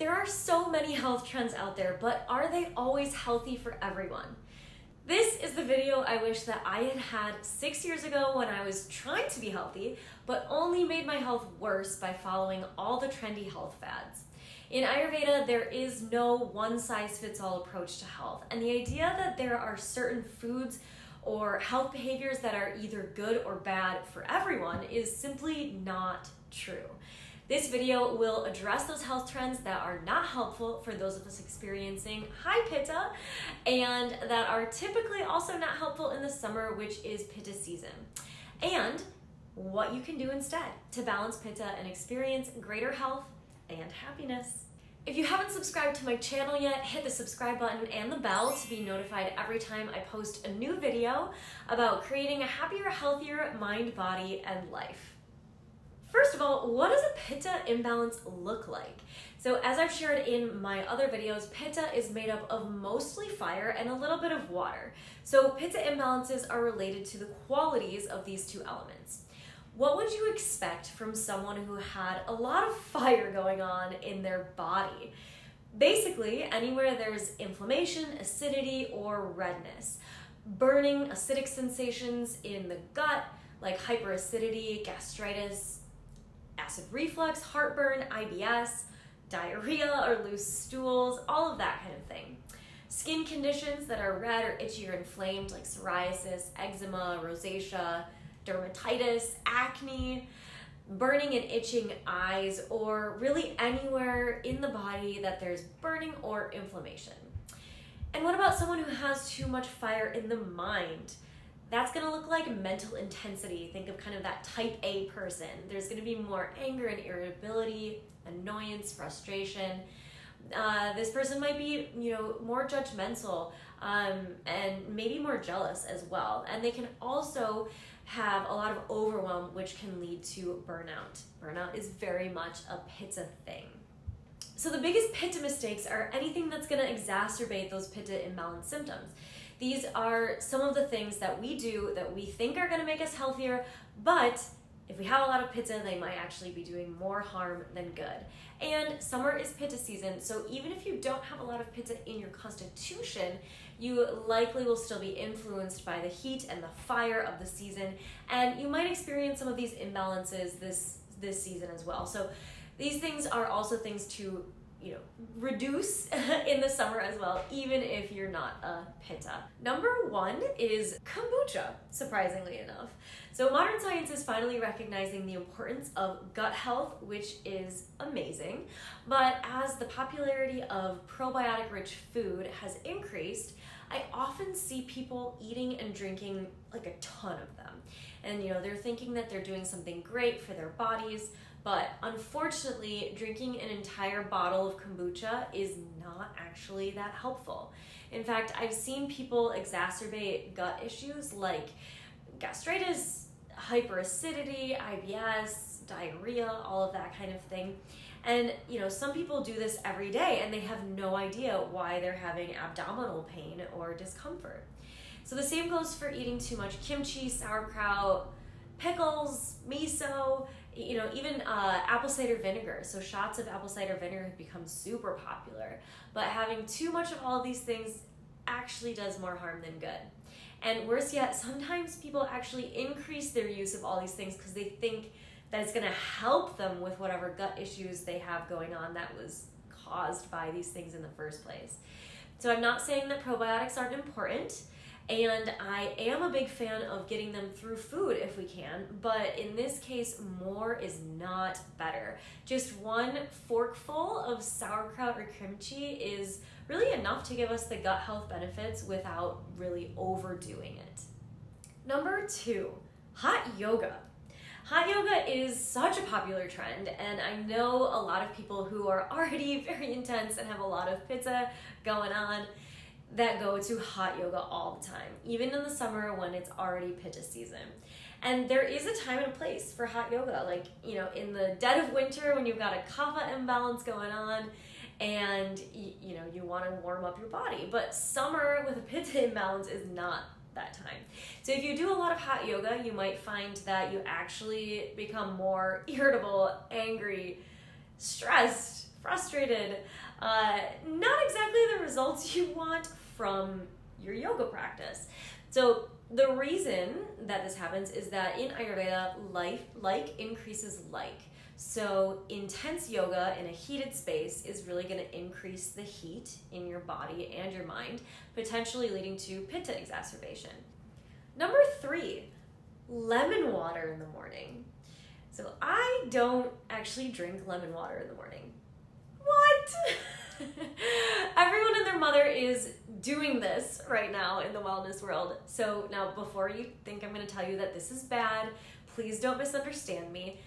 There are so many health trends out there, but are they always healthy for everyone? This is the video I wish that I had had 6 years ago when I was trying to be healthy, but only made my health worse by following all the trendy health fads. In Ayurveda, there is no one-size-fits-all approach to health, and the idea that there are certain foods or health behaviors that are either good or bad for everyone is simply not true. This video will address those health trends that are not helpful for those of us experiencing high Pitta and that are typically also not helpful in the summer, which is Pitta season, and what you can do instead to balance Pitta and experience greater health and happiness. If you haven't subscribed to my channel yet, hit the subscribe button and the bell to be notified every time I post a new video about creating a happier, healthier mind, body, and life. First of all, what does a Pitta imbalance look like? So as I've shared in my other videos, Pitta is made up of mostly fire and a little bit of water. So Pitta imbalances are related to the qualities of these two elements. What would you expect from someone who had a lot of fire going on in their body? Basically, anywhere there's inflammation, acidity, or redness. Burning, acidic sensations in the gut, like hyperacidity, gastritis, acid reflux, heartburn, IBS, diarrhea or loose stools, all of that kind of thing. Skin conditions that are red or itchy or inflamed, like psoriasis, eczema, rosacea, dermatitis, acne, burning and itching eyes, or really anywhere in the body that there's burning or inflammation. And what about someone who has too much fire in the mind? That's gonna look like mental intensity. Think of kind of that type A person. There's gonna be more anger and irritability, annoyance, frustration. This person might be, more judgmental and maybe more jealous as well. And they can also have a lot of overwhelm, which can lead to burnout. Burnout is very much a Pitta thing. So the biggest Pitta mistakes are anything that's gonna exacerbate those Pitta imbalance symptoms. These are some of the things that we do that we think are gonna make us healthier, but if we have a lot of Pitta, they might actually be doing more harm than good. And summer is Pitta season, so even if you don't have a lot of Pitta in your constitution, you likely will still be influenced by the heat and the fire of the season, and you might experience some of these imbalances this season as well. So these things are also things to reduce in the summer as well, even if you're not a Pitta. Number one is Kombucha, surprisingly enough. So modern science is finally recognizing the importance of gut health, which is amazing. But as the popularity of probiotic-rich food has increased, I often see people eating and drinking like a ton of them. And they're thinking that they're doing something great for their bodies, but unfortunately, drinking an entire bottle of kombucha is not actually that helpful. In fact, I've seen people exacerbate gut issues like gastritis, hyperacidity, IBS, diarrhea, all of that kind of thing. And some people do this every day and they have no idea why they're having abdominal pain or discomfort. So the same goes for eating too much kimchi, sauerkraut, pickles, miso, even apple cider vinegar. So shots of apple cider vinegar have become super popular, but having too much of all of these things actually does more harm than good. And worse yet, sometimes people actually increase their use of all these things because they think that it's gonna help them with whatever gut issues they have going on that was caused by these things in the first place. So I'm not saying that probiotics aren't important, and I am a big fan of getting them through food if we can, but in this case, more is not better. Just one forkful of sauerkraut or kimchi is really enough to give us the gut health benefits without really overdoing it. Number two, hot yoga. Hot yoga is such a popular trend, and I know a lot of people who are already very intense and have a lot of Pitta going on that go to hot yoga all the time, even in the summer when it's already Pitta season. And there is a time and a place for hot yoga, like, in the dead of winter when you've got a kapha imbalance going on and, you want to warm up your body. But summer with a Pitta imbalance is not that time. So if you do a lot of hot yoga, you might find that you actually become more irritable, angry, stressed, frustrated, not exactly the results you want from your yoga practice. So the reason that this happens is that in Ayurveda, like increases like. So intense yoga in a heated space is really going to increase the heat in your body and your mind, potentially leading to Pitta exacerbation. Number 3, lemon water in the morning. So I don't actually drink lemon water in the morning. What? Everyone and their mother is doing this right now in the wellness world. So now, before you think I'm going to tell you that this is bad, please don't misunderstand me.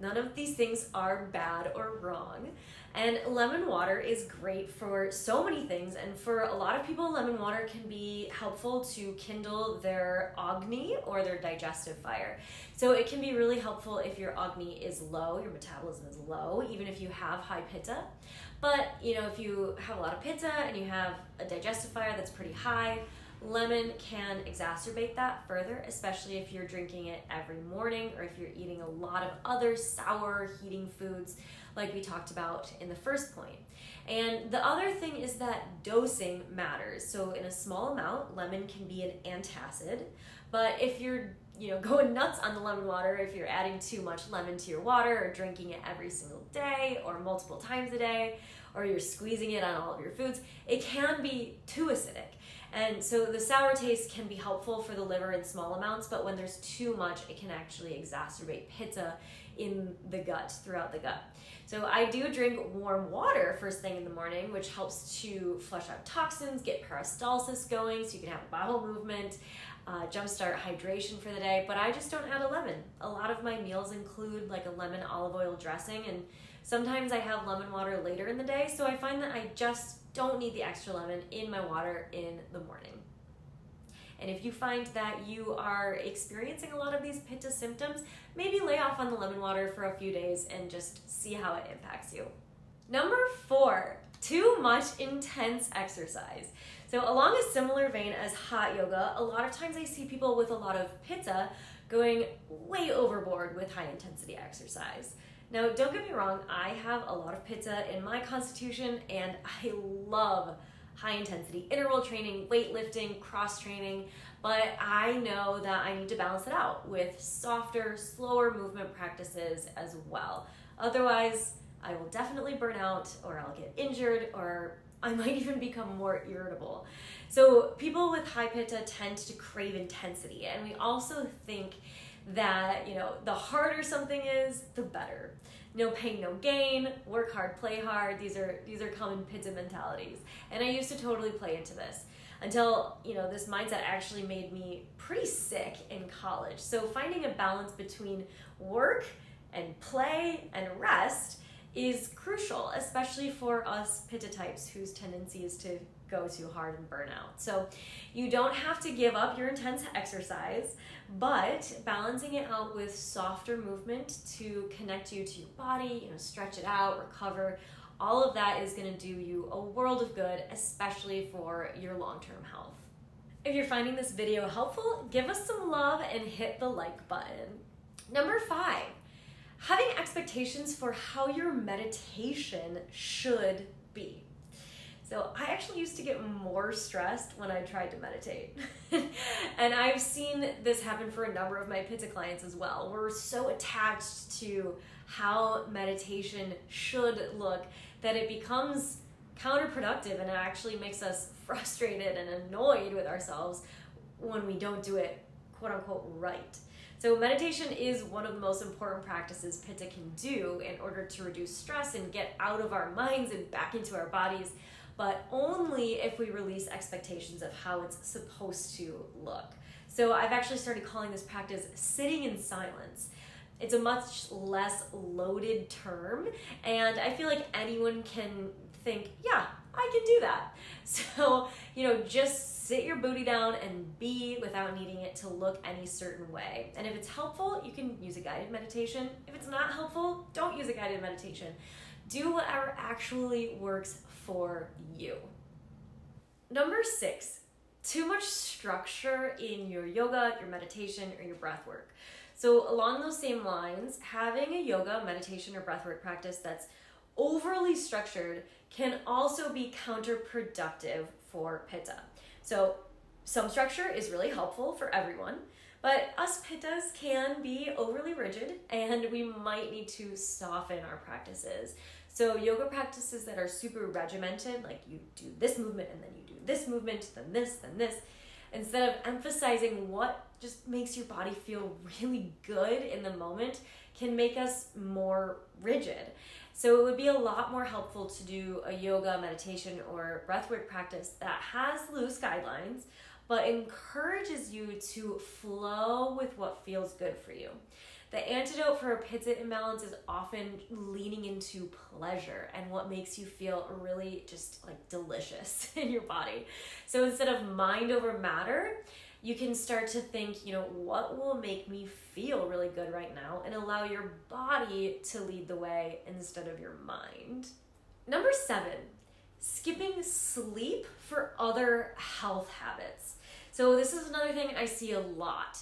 None of these things are bad or wrong. And lemon water is great for so many things. And for a lot of people, lemon water can be helpful to kindle their Agni or their digestive fire. So it can be really helpful if your Agni is low, your metabolism is low, even if you have high Pitta. But if you have a lot of Pitta and you have a digestive fire that's pretty high, lemon can exacerbate that further, especially if you're drinking it every morning or if you're eating a lot of other sour heating foods like we talked about in the first point. And the other thing is that dosing matters. So in a small amount, lemon can be an antacid, but if you're going nuts on the lemon water, if you're adding too much lemon to your water or drinking it every single day or multiple times a day, or you're squeezing it on all of your foods, it can be too acidic. And so the sour taste can be helpful for the liver in small amounts, but when there's too much, it can actually exacerbate Pitta in the gut, throughout the gut. So I do drink warm water first thing in the morning, which helps to flush out toxins, get peristalsis going so you can have bowel movement, jumpstart hydration for the day, but I just don't add a lemon. A lot of my meals include like a lemon olive oil dressing, and sometimes I have lemon water later in the day, so I find that I just don't need the extra lemon in my water in the morning. And if you find that you are experiencing a lot of these Pitta symptoms, maybe lay off on the lemon water for a few days and just see how it impacts you. Number 4, too much intense exercise. So along a similar vein as hot yoga, a lot of times I see people with a lot of Pitta going way overboard with high intensity exercise. Now, don't get me wrong, I have a lot of Pitta in my constitution and I love high intensity interval training, weightlifting, cross training, but I know that I need to balance it out with softer, slower movement practices as well. Otherwise, I will definitely burn out, or I'll get injured, or I might even become more irritable. So people with high Pitta tend to crave intensity, and we also think that the harder something is, the better. No pain, no gain, work hard, play hard. These are common Pitta mentalities. And I used to totally play into this until, this mindset actually made me pretty sick in college. So finding a balance between work and play and rest is crucial, especially for us Pitta types whose tendency is to go too hard and burn out. So you don't have to give up your intense exercise, but balancing it out with softer movement to connect you to your body, stretch it out, recover, all of that is going to do you a world of good, especially for your long-term health. If you're finding this video helpful, give us some love and hit the like button. Number 5, having expectations for how your meditation should be. So I actually used to get more stressed when I tried to meditate. And I've seen this happen for a number of my Pitta clients as well. We're so attached to how meditation should look that it becomes counterproductive, and it actually makes us frustrated and annoyed with ourselves when we don't do it quote unquote right. So meditation is one of the most important practices Pitta can do in order to reduce stress and get out of our minds and back into our bodies, but only if we release expectations of how it's supposed to look. So I've actually started calling this practice sitting in silence. It's a much less loaded term, and I feel like anyone can think, yeah, I can do that. So, just sit your booty down and be without needing it to look any certain way. And if it's helpful, you can use a guided meditation. If it's not helpful, don't use a guided meditation. Do whatever actually works for you. Number 6, too much structure in your yoga, your meditation, or your breath work. So along those same lines, having a yoga, meditation, or breathwork practice that's overly structured can also be counterproductive for Pitta. So some structure is really helpful for everyone, but us Pittas can be overly rigid and we might need to soften our practices. So yoga practices that are super regimented, like you do this movement and then you do this movement, then this, instead of emphasizing what just makes your body feel really good in the moment, can make us more rigid. So it would be a lot more helpful to do a yoga, meditation, or breathwork practice that has loose guidelines, but encourages you to flow with what feels good for you. The antidote for a Pitta imbalance is often leaning into pleasure and what makes you feel really just like delicious in your body. So instead of mind over matter, you can start to think, what will make me feel really good right now, and allow your body to lead the way instead of your mind. Number 7, skipping sleep for other health habits. So this is another thing I see a lot.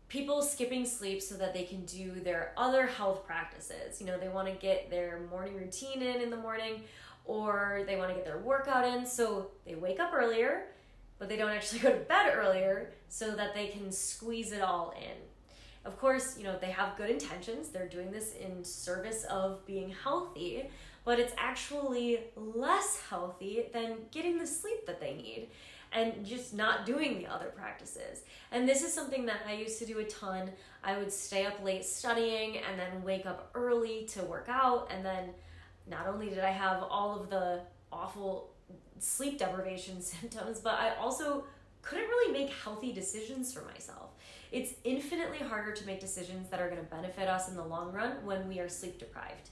People skipping sleep so that they can do their other health practices. They want to get their morning routine in the morning, or they want to get their workout in, so they wake up earlier, but they don't actually go to bed earlier so that they can squeeze it all in. Of course, they have good intentions. They're doing this in service of being healthy, but it's actually less healthy than getting the sleep that they need and just not doing the other practices. And this is something that I used to do a ton. I would stay up late studying and then wake up early to work out. And then not only did I have all of the awful sleep deprivation symptoms, but I also couldn't really make healthy decisions for myself. It's infinitely harder to make decisions that are going to benefit us in the long run when we are sleep deprived,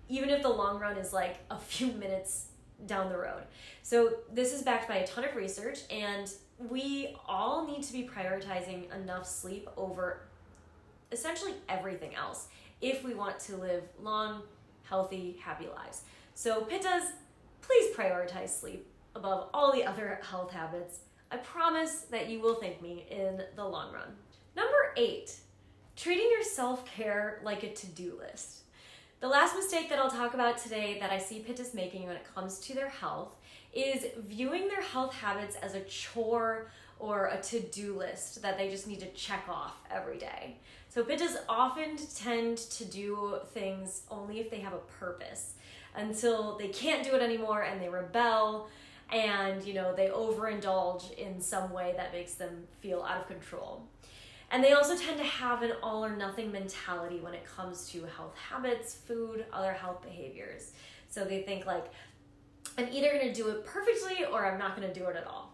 even if the long run is like a few minutes down the road. So this is backed by a ton of research, and we all need to be prioritizing enough sleep over essentially everything else if we want to live long, healthy, happy lives. So Pittas, please prioritize sleep above all the other health habits. I promise that you will thank me in the long run. Number 8, treating your self-care like a to-do list. The last mistake that I'll talk about today that I see Pittas making when it comes to their health is viewing their health habits as a chore or a to-do list that they just need to check off every day. So Pittas often tend to do things only if they have a purpose, until they can't do it anymore and they rebel and they overindulge in some way that makes them feel out of control. And they also tend to have an all or nothing mentality when it comes to health habits, food, other health behaviors. So they think like, I'm either going to do it perfectly or I'm not going to do it at all.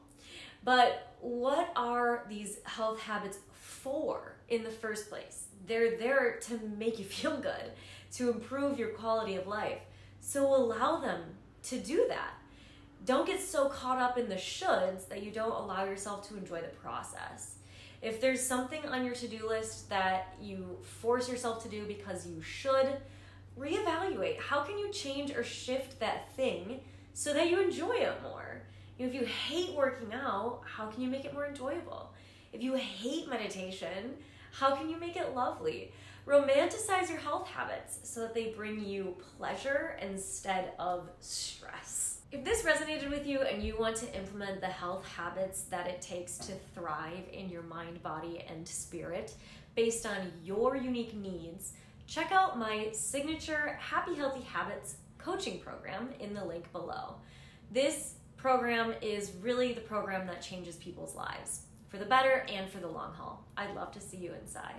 But what are these health habits for in the first place? They're there to make you feel good, to improve your quality of life. So allow them to do that. Don't get so caught up in the shoulds that you don't allow yourself to enjoy the process. If there's something on your to-do list that you force yourself to do because you should, reevaluate. How can you change or shift that thing so that you enjoy it more? If you hate working out, how can you make it more enjoyable? If you hate meditation, how can you make it lovely? Romanticize your health habits so that they bring you pleasure instead of stress. If this resonated with you and you want to implement the health habits that it takes to thrive in your mind, body, and spirit based on your unique needs, check out my signature Happy Healthy Habits coaching program in the link below. This program is really the program that changes people's lives for the better and for the long haul. I'd love to see you inside.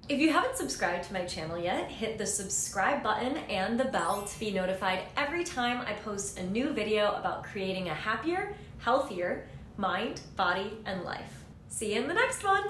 If you haven't subscribed to my channel yet, hit the subscribe button and the bell to be notified every time I post a new video about creating a happier, healthier mind, body, and life. See you in the next one.